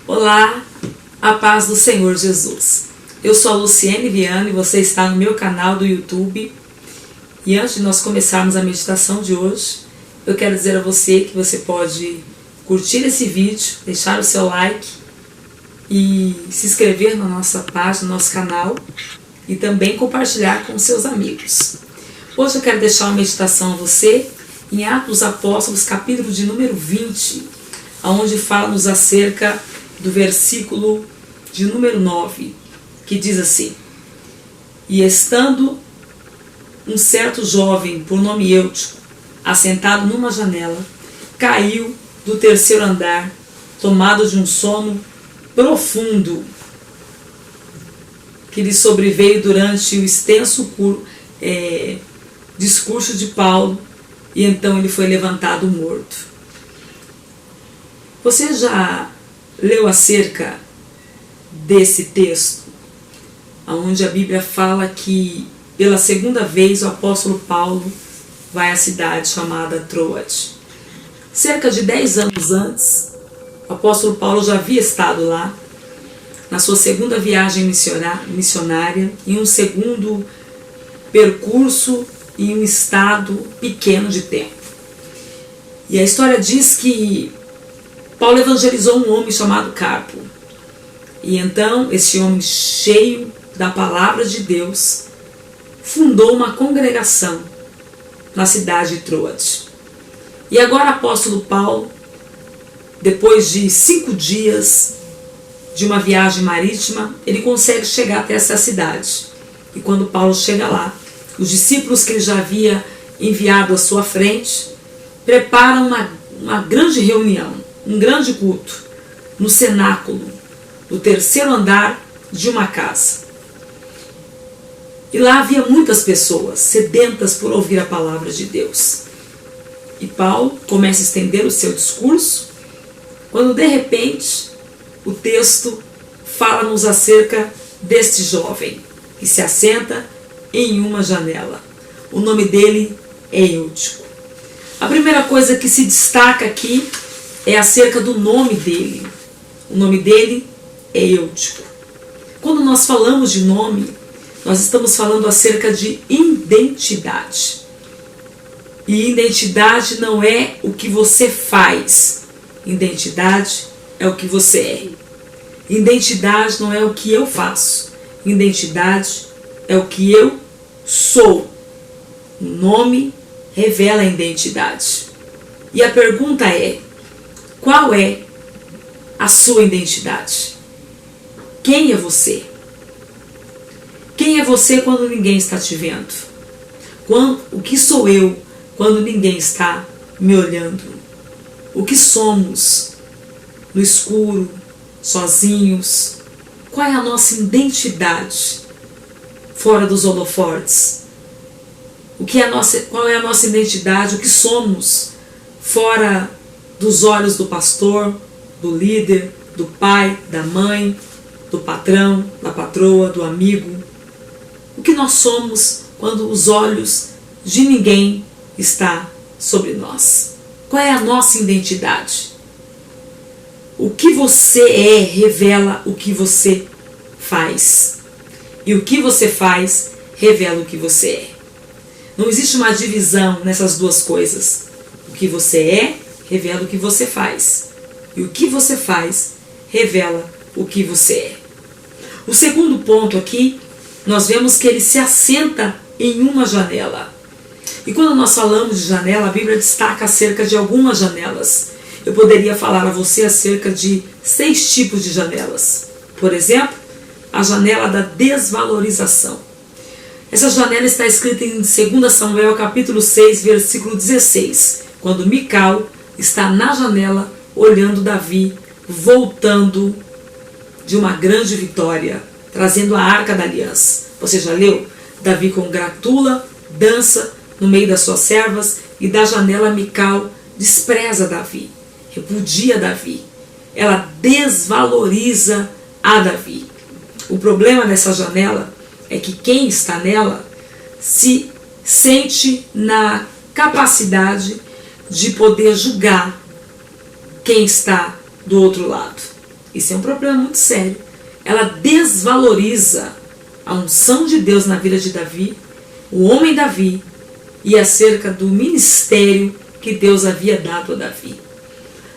Olá, a paz do Senhor Jesus. Eu sou a Luciene Viana e você está no meu canal do YouTube. E antes de nós começarmos a meditação de hoje, eu quero dizer a você que você pode curtir esse vídeo, deixar o seu like e se inscrever na nossa página, no nosso canal e também compartilhar com seus amigos. Hoje eu quero deixar uma meditação a você em Atos dos Apóstolos, capítulo de número 20, onde fala-nos acerca do versículo de número 9, que diz assim: E estando um certo jovem, por nome Eutico, assentado numa janela, caiu do terceiro andar, tomado de um sono profundo, que lhe sobreveio durante o extenso discurso de Paulo, e então ele foi levantado morto. Você já leu acerca desse texto, onde a Bíblia fala que pela segunda vez o apóstolo Paulo vai à cidade chamada Troade? Cerca de 10 anos antes, o apóstolo Paulo já havia estado lá, na sua segunda viagem missionária, em um segundo percurso em um estado pequeno de tempo. E a história diz que Paulo evangelizou um homem chamado Carpo. E então esse homem, cheio da palavra de Deus, fundou uma congregação na cidade de Troade. E agora o apóstolo Paulo, depois de 5 dias de uma viagem marítima, ele consegue chegar até essa cidade. E quando Paulo chega lá, os discípulos que ele já havia enviado à sua frente preparam uma grande reunião, um grande culto, no cenáculo, no terceiro andar de uma casa. E lá havia muitas pessoas sedentas por ouvir a palavra de Deus. E Paulo começa a estender o seu discurso, quando de repente o texto fala-nos acerca deste jovem que se assenta em uma janela. O nome dele é Eutico. A primeira coisa que se destaca aqui é acerca do nome dele. O nome dele é Eutico. Quando nós falamos de nome, nós estamos falando acerca de identidade. E identidade não é o que você faz. Identidade é o que você é. Identidade não é o que eu faço. Identidade é o que eu sou. O nome revela a identidade. E a pergunta é: qual é a sua identidade? Quem é você? Quem é você quando ninguém está te vendo? O que sou eu quando ninguém está me olhando? O que somos no escuro, sozinhos? Qual é a nossa identidade fora dos holofotes? Qual é a nossa identidade? O que somos fora dos olhos do pastor, do líder, do pai, da mãe, do patrão, da patroa, do amigo? O que nós somos quando os olhos de ninguém estão sobre nós? Qual é a nossa identidade? O que você é revela o que você faz. E o que você faz revela o que você é. Não existe uma divisão nessas duas coisas. O que você é revela o que você faz. E o que você faz revela o que você é. O segundo ponto aqui, nós vemos que ele se assenta em uma janela. E quando nós falamos de janela, a Bíblia destaca acerca de algumas janelas. Eu poderia falar a você acerca de 6 tipos de janelas. Por exemplo, a janela da desvalorização. Essa janela está escrita em 2 Samuel capítulo 6, versículo 16, quando Mical está na janela olhando Davi voltando de uma grande vitória, trazendo a arca da aliança. Você já leu? Davi congratula, dança no meio das suas servas, e da janela Mical despreza Davi, repudia Davi. Ela desvaloriza a Davi. O problema dessa janela é que quem está nela se sente na capacidade de poder julgar quem está do outro lado. Isso é um problema muito sério. Ela desvaloriza a unção de Deus na vida de Davi, o homem Davi, e acerca do ministério que Deus havia dado a Davi.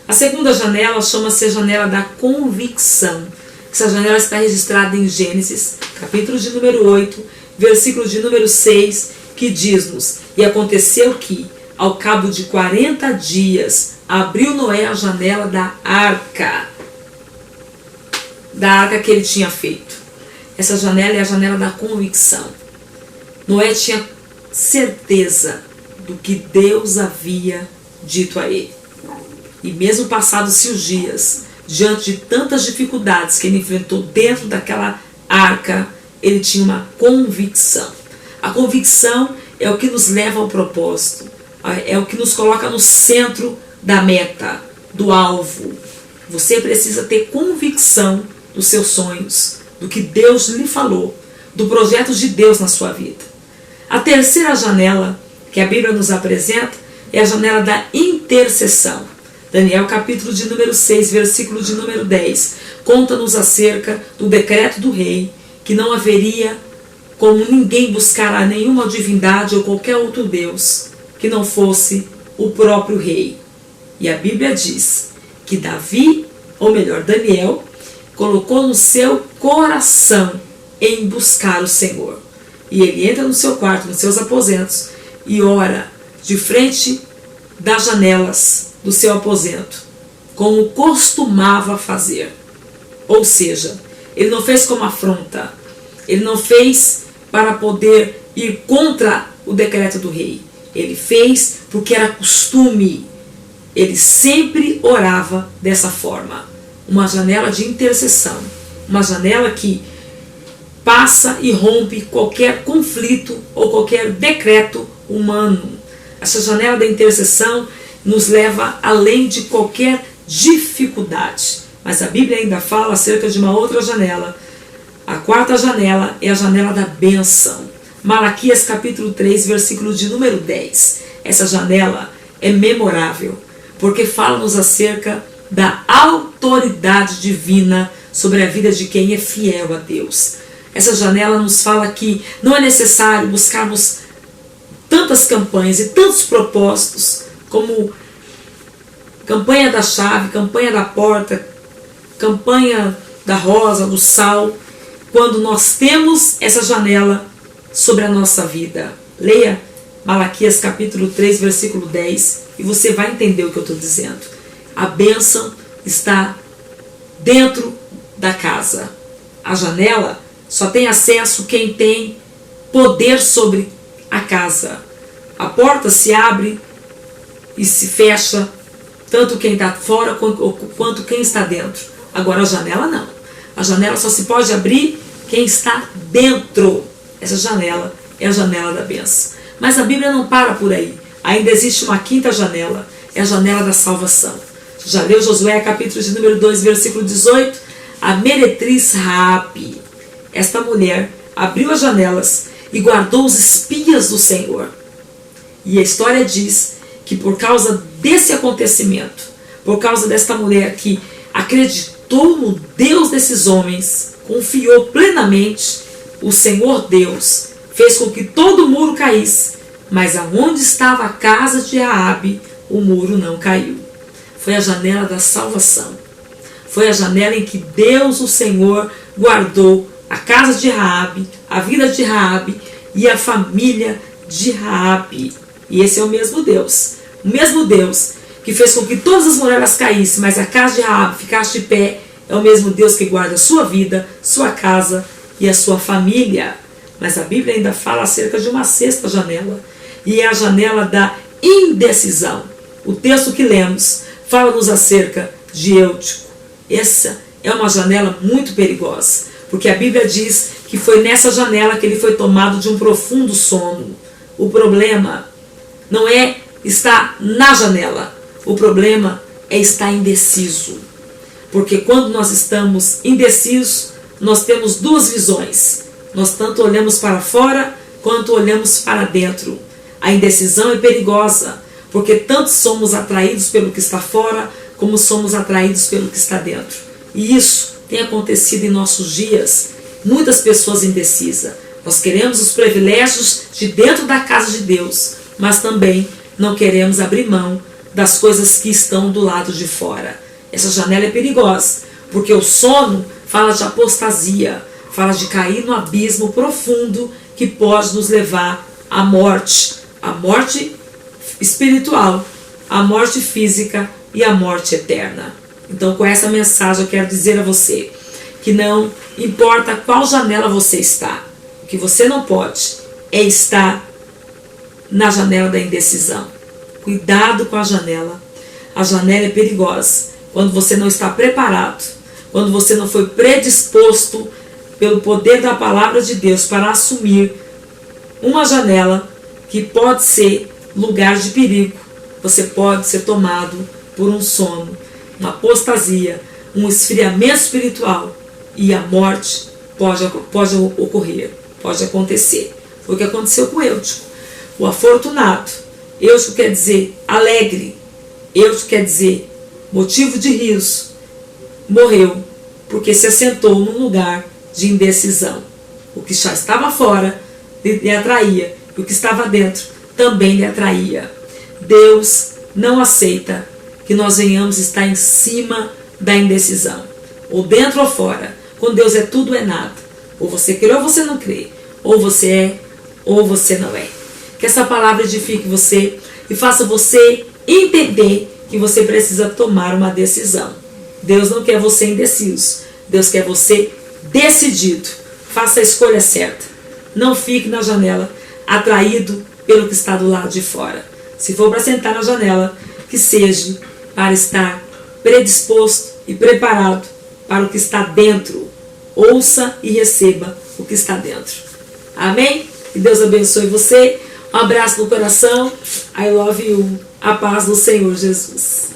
A segunda janela chama-se a janela da convicção. Essa janela está registrada em Gênesis, capítulo de número 8, versículo de número 6, que diz-nos: e aconteceu que, ao cabo de 40 dias, abriu Noé a janela da arca que ele tinha feito. Essa janela é a janela da convicção. Noé tinha certeza do que Deus havia dito a ele. E mesmo passados-se os dias, diante de tantas dificuldades que ele enfrentou dentro daquela arca, ele tinha uma convicção. A convicção é o que nos leva ao propósito, é o que nos coloca no centro da meta, do alvo. Você precisa ter convicção dos seus sonhos, do que Deus lhe falou, do projeto de Deus na sua vida. A terceira janela que a Bíblia nos apresenta é a janela da intercessão. Daniel capítulo de número 6, versículo de número 10, conta-nos acerca do decreto do rei, que não haveria como ninguém buscar a nenhuma divindade ou qualquer outro Deus que não fosse o próprio rei. E a Bíblia diz que Davi, ou melhor, Daniel, colocou no seu coração em buscar o Senhor. E ele entra no seu quarto, nos seus aposentos, e ora de frente das janelas do seu aposento, como costumava fazer. Ou seja, ele não fez como afronta, ele não fez para poder ir contra o decreto do rei. Ele fez porque era costume. Ele sempre orava dessa forma. Uma janela de intercessão, uma janela que passa e rompe qualquer conflito ou qualquer decreto humano. Essa janela da intercessão nos leva além de qualquer dificuldade. Mas a Bíblia ainda fala acerca de uma outra janela. A quarta janela é a janela da bênção. Malaquias capítulo 3, versículo de número 10. Essa janela é memorável, porque fala-nos acerca da autoridade divina sobre a vida de quem é fiel a Deus. Essa janela nos fala que não é necessário buscarmos tantas campanhas e tantos propósitos, como campanha da chave, campanha da porta, campanha da rosa, do sal, quando nós temos essa janela sobre a nossa vida. Leia Malaquias capítulo 3, versículo 10, e você vai entender o que eu estou dizendo. A bênção está dentro da casa. A janela só tem acesso quem tem poder sobre a casa. A porta se abre e se fecha, tanto quem está fora quanto quem está dentro. Agora a janela não. A janela só se pode abrir quem está dentro. Essa janela é a janela da bênção. Mas a Bíblia não para por aí. Ainda existe uma quinta janela, é a janela da salvação. Já leu Josué capítulo de número 2, versículo 18? A meretriz Raabe, esta mulher, abriu as janelas e guardou os espias do Senhor. E a história diz que por causa desse acontecimento, por causa desta mulher que acreditou no Deus desses homens, confiou plenamente, o Senhor Deus fez com que todo o muro caísse, mas aonde estava a casa de Raabe, o muro não caiu. Foi a janela da salvação. Foi a janela em que Deus, o Senhor, guardou a casa de Raabe, a vida de Raabe e a família de Raabe. E esse é o mesmo Deus. O mesmo Deus que fez com que todas as muralhas caíssem, mas a casa de Raabe ficasse de pé, é o mesmo Deus que guarda a sua vida, sua casa e a sua família. Mas a Bíblia ainda fala acerca de uma sexta janela, e é a janela da indecisão. O texto que lemos fala-nos acerca de Eutico. Essa é uma janela muito perigosa, porque a Bíblia diz que foi nessa janela que ele foi tomado de um profundo sono. O problema não é estar na janela, o problema é estar indeciso. Porque quando nós estamos indecisos, nós temos duas visões. Nós tanto olhamos para fora, quanto olhamos para dentro. A indecisão é perigosa, porque tanto somos atraídos pelo que está fora, como somos atraídos pelo que está dentro. E isso tem acontecido em nossos dias. Muitas pessoas indecisas. Nós queremos os privilégios de dentro da casa de Deus, mas também não queremos abrir mão das coisas que estão do lado de fora. Essa janela é perigosa, porque o sono fala de apostasia, fala de cair no abismo profundo que pode nos levar à morte espiritual, à morte física e à morte eterna. Então, com essa mensagem eu quero dizer a você que não importa qual janela você está, o que você não pode é estar na janela da indecisão. Cuidado com a janela. A janela é perigosa quando você não está preparado, quando você não foi predisposto pelo poder da palavra de Deus para assumir uma janela que pode ser lugar de perigo. Você pode ser tomado por um sono, uma apostasia, um esfriamento espiritual, e a morte pode ocorrer, pode acontecer. Foi o que aconteceu com Eutico, o afortunado. Eutico quer dizer alegre, Eutico quer dizer motivo de riso. Morreu porque se assentou num lugar de indecisão. O que já estava fora lhe atraía, e o que estava dentro também lhe atraía. Deus não aceita que nós venhamos estar em cima da indecisão, ou dentro ou fora. Com Deus é tudo ou é nada. Ou você crê ou você não crê. Ou você é ou você não é. Que essa palavra edifique você e faça você entender que você precisa tomar uma decisão. Deus não quer você indeciso. Deus quer você decidido. Faça a escolha certa. Não fique na janela atraído pelo que está do lado de fora. Se for para sentar na janela, que seja para estar predisposto e preparado para o que está dentro. Ouça e receba o que está dentro. Amém? Que Deus abençoe você. Um abraço no coração. I love you. A paz do Senhor Jesus.